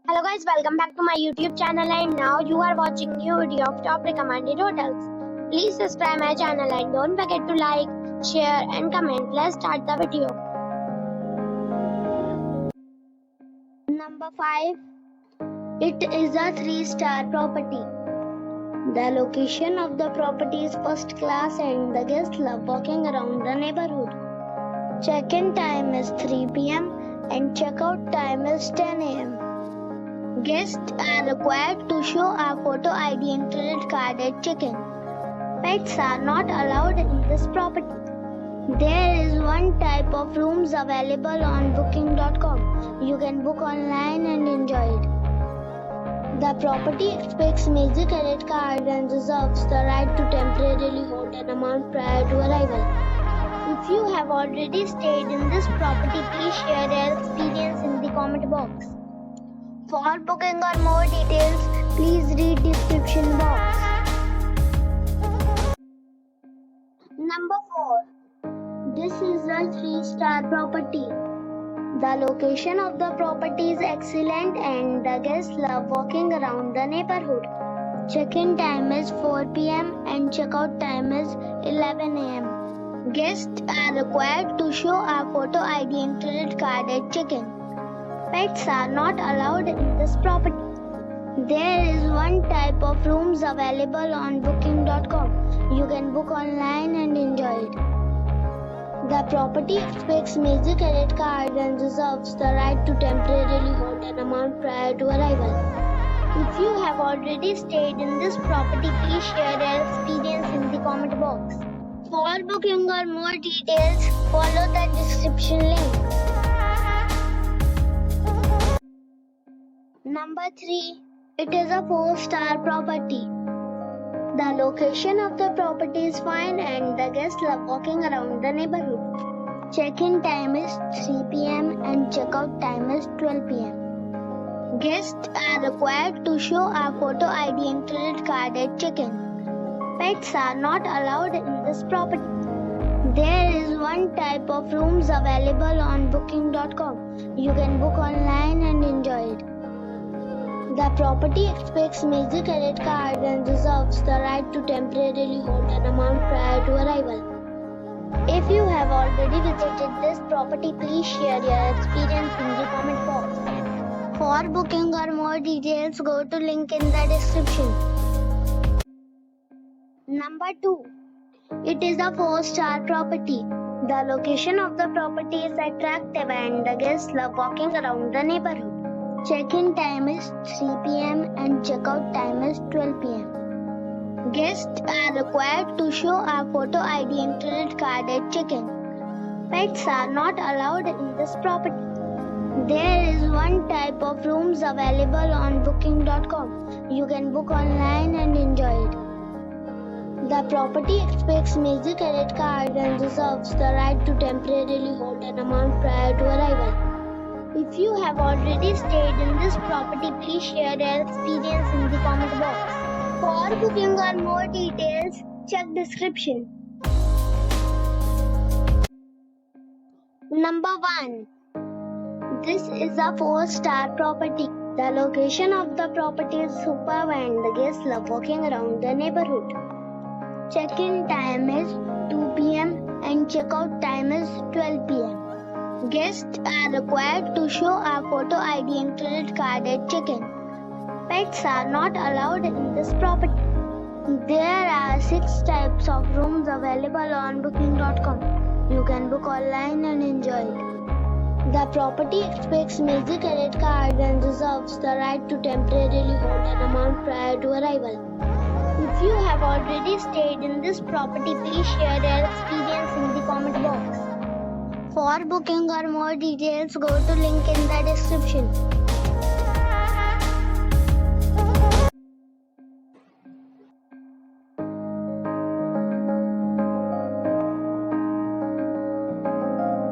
Hello guys, welcome back to my YouTube channel and now you are watching new video of top recommended hotels. Please subscribe my channel and don't forget to like, share and comment. Let's start the video. Number 5. It is a 3-star property. The location of the property is first class and the guests love walking around the neighborhood. Check-in time is 3 p.m. and check-out time is 10 a.m. Guests are required to show a photo ID and credit card at check-in. Pets are not allowed in this property. There is one type of rooms available on booking.com. You can book online and enjoy it. The property expects major credit card and reserves the right to temporarily hold an amount prior to arrival. If you have already stayed in this property, please share your experience in the comment box. For booking or more details, please read description box. Number 4. This is a 3-star property. The location of the property is excellent and the guests love walking around the neighborhood. Check-in time is 4 p.m. and check-out time is 11 a.m. Guests are required to show a photo ID and credit card at check-in. Pets are not allowed in this property. There is one type of rooms available on booking.com. You can book online and enjoy it. The property expects major credit card and reserves the right to temporarily hold an amount prior to arrival. If you have already stayed in this property, please share your experience in the comment box. For booking or more details, follow the description link. Number 3. It is a 4-star property. The location of the property is fine and the guests love walking around the neighborhood. Check-in time is 3 p.m. and check-out time is 12 p.m. Guests are required to show a photo ID and credit card at check-in. Pets are not allowed in this property. There is one type of rooms available on booking.com. You can book online and enjoy it. The property expects major credit card and reserves the right to temporarily hold an amount prior to arrival. If you have already visited this property, please share your experience in the comment box. For booking or more details, go to link in the description. Number 2. It is a 4-star property. The location of the property is attractive and the guests love walking around the neighborhood. Check-in time is 3 p.m. and check-out time is 12 p.m. Guests are required to show a photo ID and credit card at check-in. Pets are not allowed in this property. There is one type of rooms available on booking.com. You can book online and enjoy it. The property expects major credit card and reserves the right to temporarily hold an amount prior to arrival. If you have already stayed in this property, please share your experience in the comment box. For booking or more details, check description. Number 1. This is a 4-star property. The location of the property is superb and the guests love walking around the neighborhood. Check-in time is 2 p.m. and check-out time is 12 p.m. Guests are required to show a photo ID and credit card at check-in. Pets are not allowed in this property. There are 6 types of rooms available on booking.com. You can book online and enjoy it. The property expects major credit card and reserves the right to temporarily hold an amount prior to arrival. If you have already stayed in this property, please share your experience in the comment box. For booking or more details, go to link in the description.